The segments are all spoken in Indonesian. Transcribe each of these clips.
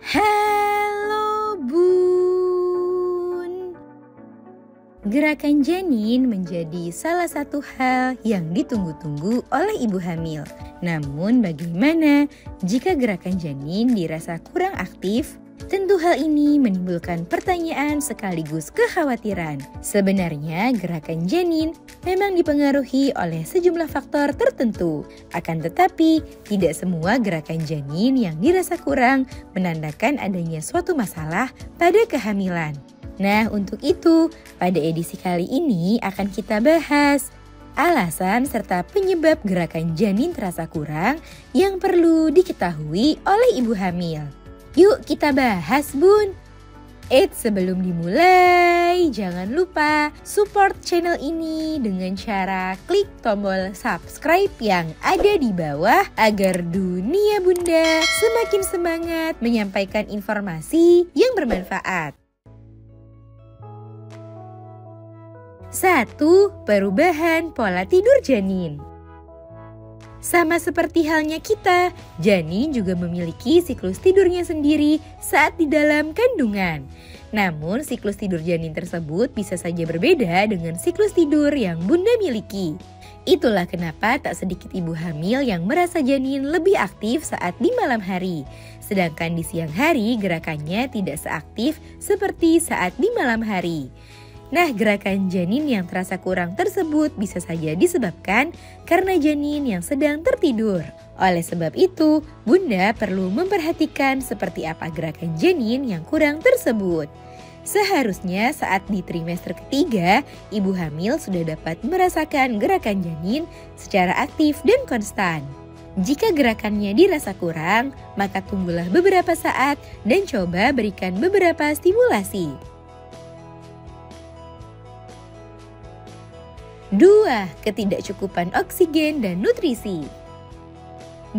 Halo Bun. Gerakan janin menjadi salah satu hal yang ditunggu-tunggu oleh ibu hamil. Namun bagaimana jika gerakan janin dirasa kurang aktif? Tentu hal ini menimbulkan pertanyaan sekaligus kekhawatiran. Sebenarnya gerakan janin memang dipengaruhi oleh sejumlah faktor tertentu. Akan tetapi, tidak semua gerakan janin yang dirasa kurang menandakan adanya suatu masalah pada kehamilan. Nah, untuk itu, pada edisi kali ini akan kita bahas alasan serta penyebab gerakan janin terasa kurang yang perlu diketahui oleh ibu hamil. Yuk kita bahas, Bun. Sebelum dimulai, jangan lupa support channel ini dengan cara klik tombol subscribe yang ada di bawah agar dunia Bunda semakin semangat menyampaikan informasi yang bermanfaat. 1. Perubahan pola tidur janin. Sama seperti halnya kita, janin juga memiliki siklus tidurnya sendiri saat di dalam kandungan. Namun, siklus tidur janin tersebut bisa saja berbeda dengan siklus tidur yang Bunda miliki. Itulah kenapa tak sedikit ibu hamil yang merasa janin lebih aktif saat di malam hari. Sedangkan di siang hari gerakannya tidak seaktif seperti saat di malam hari. Nah, gerakan janin yang terasa kurang tersebut bisa saja disebabkan karena janin yang sedang tertidur. Oleh sebab itu, Bunda perlu memperhatikan seperti apa gerakan janin yang kurang tersebut. Seharusnya saat di trimester ketiga, ibu hamil sudah dapat merasakan gerakan janin secara aktif dan konstan. Jika gerakannya dirasa kurang, maka tunggulah beberapa saat dan coba berikan beberapa stimulasi. 2. Ketidakcukupan oksigen dan nutrisi.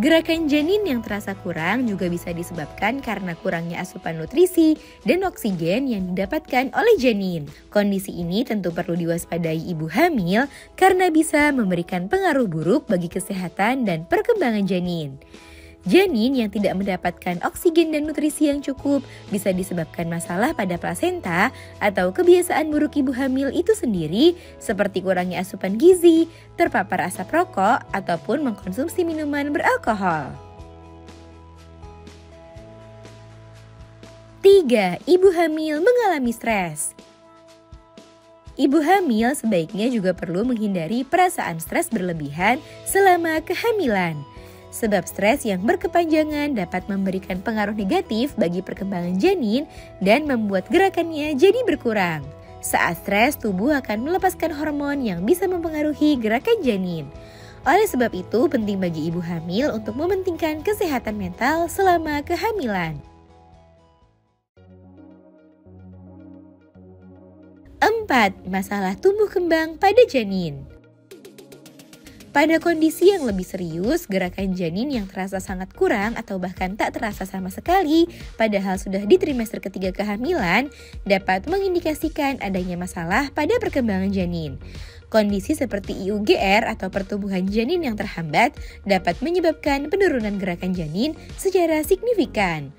Gerakan janin yang terasa kurang juga bisa disebabkan karena kurangnya asupan nutrisi dan oksigen yang didapatkan oleh janin. Kondisi ini tentu perlu diwaspadai ibu hamil karena bisa memberikan pengaruh buruk bagi kesehatan dan perkembangan janin. Janin yang tidak mendapatkan oksigen dan nutrisi yang cukup bisa disebabkan masalah pada plasenta atau kebiasaan buruk ibu hamil itu sendiri seperti kurangnya asupan gizi, terpapar asap rokok, ataupun mengkonsumsi minuman beralkohol. 3. Ibu hamil mengalami stres. Ibu hamil sebaiknya juga perlu menghindari perasaan stres berlebihan selama kehamilan. Sebab stres yang berkepanjangan dapat memberikan pengaruh negatif bagi perkembangan janin dan membuat gerakannya jadi berkurang. Saat stres, tubuh akan melepaskan hormon yang bisa mempengaruhi gerakan janin. Oleh sebab itu, penting bagi ibu hamil untuk mementingkan kesehatan mental selama kehamilan. 4. Masalah tumbuh kembang pada janin. Pada kondisi yang lebih serius, gerakan janin yang terasa sangat kurang atau bahkan tak terasa sama sekali, padahal sudah di trimester ketiga kehamilan, dapat mengindikasikan adanya masalah pada perkembangan janin. Kondisi seperti IUGR atau pertumbuhan janin yang terhambat dapat menyebabkan penurunan gerakan janin secara signifikan.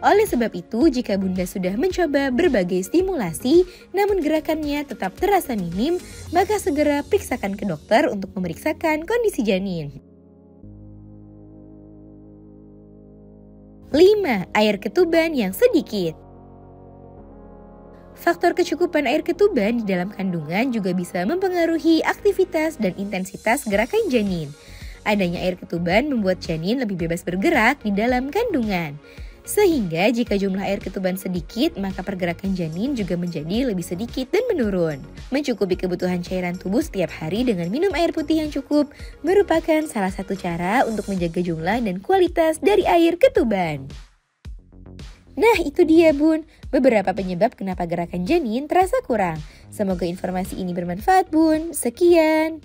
Oleh sebab itu, jika Bunda sudah mencoba berbagai stimulasi, namun gerakannya tetap terasa minim, maka segera periksakan ke dokter untuk memeriksakan kondisi janin. 5. Air ketuban yang sedikit. Faktor kecukupan air ketuban di dalam kandungan juga bisa mempengaruhi aktivitas dan intensitas gerakan janin. Adanya air ketuban membuat janin lebih bebas bergerak di dalam kandungan. Sehingga jika jumlah air ketuban sedikit, maka pergerakan janin juga menjadi lebih sedikit dan menurun. Mencukupi kebutuhan cairan tubuh setiap hari dengan minum air putih yang cukup merupakan salah satu cara untuk menjaga jumlah dan kualitas dari air ketuban. Nah, itu dia Bun, beberapa penyebab kenapa gerakan janin terasa kurang. Semoga informasi ini bermanfaat Bun. Sekian.